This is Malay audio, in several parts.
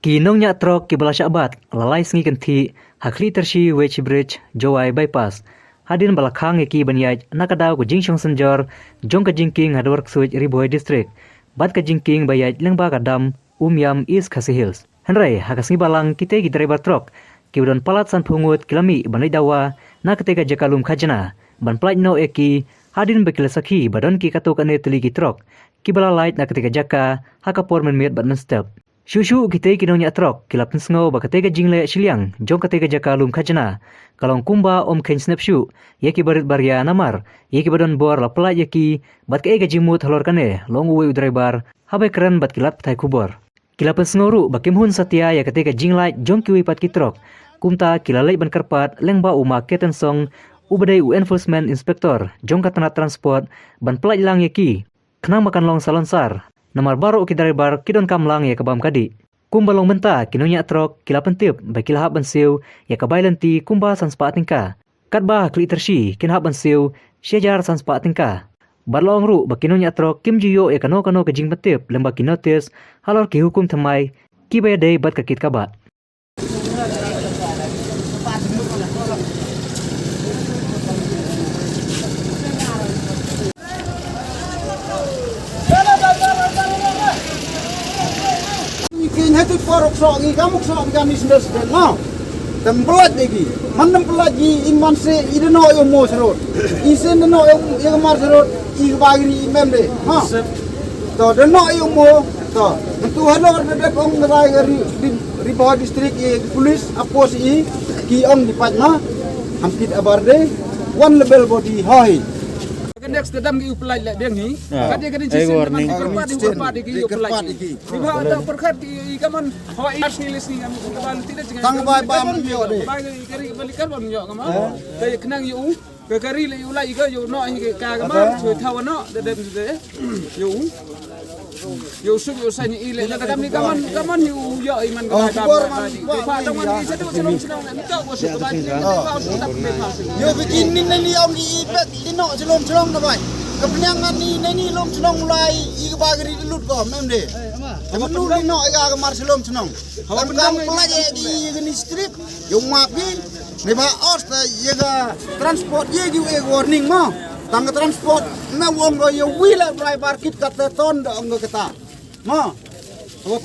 Kinong nya trok ki bala syabat lalai sengi kenti hakli tersi Wedge Bridge Jowai bypass. Hadin balakang ki banyaj nakadaw ko jingshong senjor jong ka jingking hadwork suj Riboy district. Bad ka jingking bayaj lengba kadam Umyam East Khasi Hills. Henry hakas ngi balang kite ki driver trok ki udon palat san pungut kilami banai dawa na ketika jakalum khajana ban plat no eki hadin bekila sakhi badon ki kato kane tuli ki trok ki bala light na ketika jaka hakapor menmet badman step. Shushu kita kinongnya trok kilap nsngo ba katega jingle shiliang jong katega jakalum khajana kalong kumba om ken snapshu yeki barit barya namar yeki badon bor la pala yeki bat ke ega jimut halor kane long uwe driver habai keren bat kilap thai kubor kilap nsngoru bakim hun satya ya katega jinglai jong kiwi pat ki trok kumta kilalai ban karpat lengba uma keten song ubadai enforcement inspector jong katana transport ban pala ilang yeki kenang makan long salonsar Namar baru ki driver kidon kamlang ya kabam kadi. Kumba long menta kinunya trok kilapan tip bagi lahap bansiu ya kabailanti kumba sanspa tingka. Katba kli tersi kinhap bansiu syajar sanspa tingka. Barlong ru bakinunya trok kim jiyo ya kano ke jing betip lemba ki notice halor ki hukum thamai ki bayadai bat kakit kabat. Hati porok sok ni kamu sok kami sendiri no tempelat lagi mana tempelat di iman se ide no yang mau serut isen no yang mar serut i bagi imam deh ha to de no yang mau to tu halor de ong rai Riboy district polis apos i ki ong di patna hampir abar de one level body high next kedam gi upelai lek deng ni kadi kadi cisen warning kerpat gi upelai gi diba ada perkhat gi kaman ho is ni lisni am kabal tidak jangan tang bai bam yo de bai kari balikan bam yo kama kay kenang yu ke kari le yu lai ke yu no hi ka kama chui thaw no de de yu sub yu sani ile na kadam ni kaman yu yo iman ka ba pa tang man gi sedu selong selong ni ka ko su ka yo bikin ni om gi ipet ino selong na bai kepenyangan ni lom selong mulai i bagri lut ko mem de kamu nu no ga mar selong selong hawan kam pelaj di ni strip yo mapi ne ba osta yega transport yegi warning mo tang transport na wong go yo wila driver kit kata ton da ong kata mo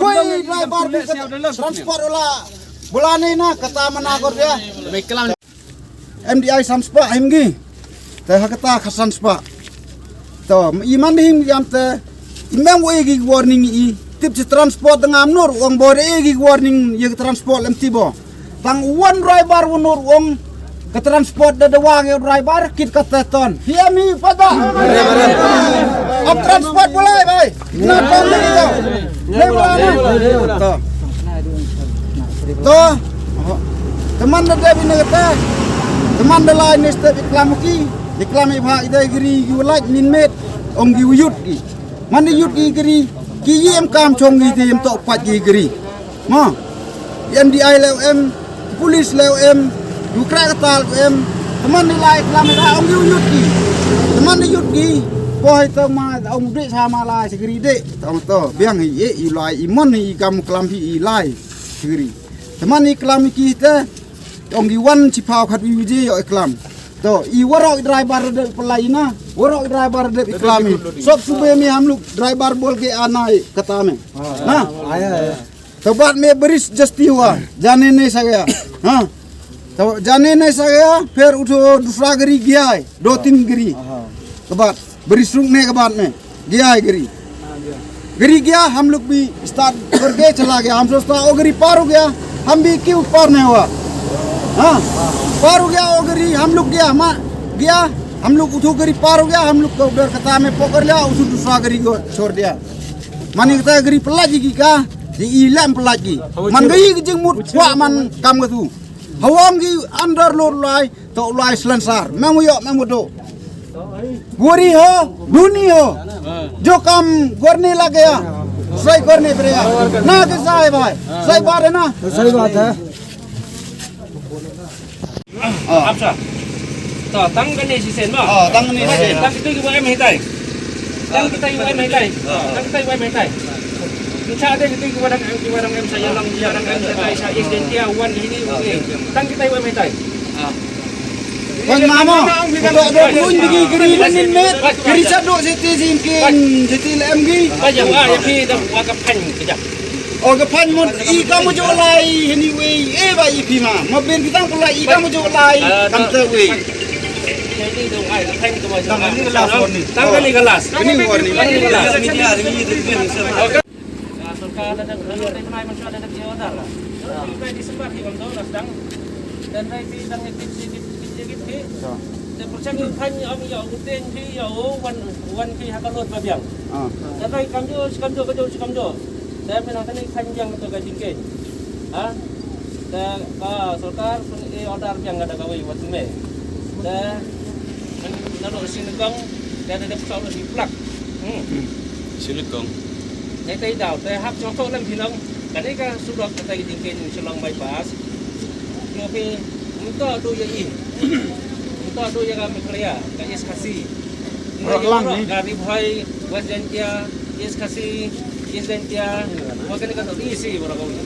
koi driver transport ola bulane na kata managor dia MDI samspa himgi teh kata khasan spa to iman him yam te imam wegi warning i tip transport ngam nur wong bore egi warning ye transport lem tibo tang one driver wonur wong ke transport de wang ye driver kit kata ton hiami pada op transport boleh bai na ton ni to teman de bina kata teman de lain ni step iklamuki iklami bha ide giri yu like min met ong gi yut gi man yut gi giri ki yem kam chong gi tem to pat gi giri ma MDI lew em polis lew em yu kra katal em teman ni lai iklami da ong gi yut gi teman ni yut gi boy to ma ong de sama lai segiri de to biang hi yu lai imon ni kam klam hi lai segiri teman ni klami ki te ong gi wan chi phao khat wi je yo iklam तो ई वरो ड्राइवर दे पलाई ना वरो ड्राइवर दे इकलामी सब सुबह में हम लोग ड्राइवर बोल के आना है कता में ना आया तो बाद में बारिश जस्ती हुआ जाने नहीं सका हाँ तो जाने नहीं सका फिर उठो दूसरा गरी गया है 2-3 गरी के बाद बारिश रुकने के बाद में गया है गरी गया हम लोग भी स्टार्ट करके चला गया हम सोचता ओ गरी पार हो गया हम भी क्यों पार नहीं हुआ हाँ पार हो गया वो गरी हम लोग गया हम लोग उठो गरी पार हो गया हम लोग को उधर कता में पकड़ लिया उस दूसरा गरी को छोड़ दिया मानी कता गरी पलाजी की का ये इलाम पलाजी मन गई की जंग मुट हुआ मन काम कतु हवाम की अंदर लोड लाई तो लाई सलंसार मैं मुझे गोरी हो धुनी हो जो काम करने लग गया सही करने पड़ेगा ना कैसा है भाई सही बात है ना सही बात है Apa? Toh, tang kan ni sisen ba? tang ni tang kita juga em hitai. Tang kita juga em hitai. Tang kita juga em hitai. Bisa ada gitu kiwarang em saya lang kiwarang em saya identia wan ini oke. Tang kita iwan metai. Bang mamo, untuk pun digi geri min met, geri sadok siti simkin, siti lem gi. Aja ya pi dah wakap kan kejap. Oh kepan mon I kamu jo lai anyway, ba I pi ma ben kita pula I kamu jo lai kam te we. Jadi dong ai kan tu macam. Tang ni kelas. Ini warni. Ini hari ini tu Sulka ada penai masuk ada di order lah. Ini disebar di bawah sedang dan nanti sedang sedikit. Dan percaya kan om ya uten ki ya wan ki hakalot babiang. Dan nanti kamjo. Dan menangkan ni kan yang tu gajingken. Dan Sulka order yang ada gawe waktu me. Dan nalo sinegong dan ada pesawat di plak. Sinegong. Tay đào tay hấp cho tốt lên thì nông cái này cái số lượng tay chính kiến cho lòng bypass nhiều khi chúng ta đôi gì chúng ta đôi cái miklia cái eskasi gari bhai wajentia eskasi makanya kan tadi isi berapa ini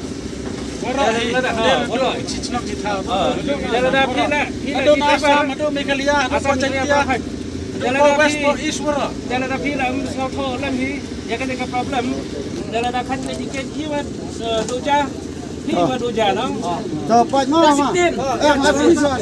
Jalan dapi nak, aduh nasa, aduh miklia, aduh wajentia, jalan dapi nak mesti kau lagi. Ya kan ada problem dalam akan sedikit jiwa doja nang Dapat mana? Aku bisa.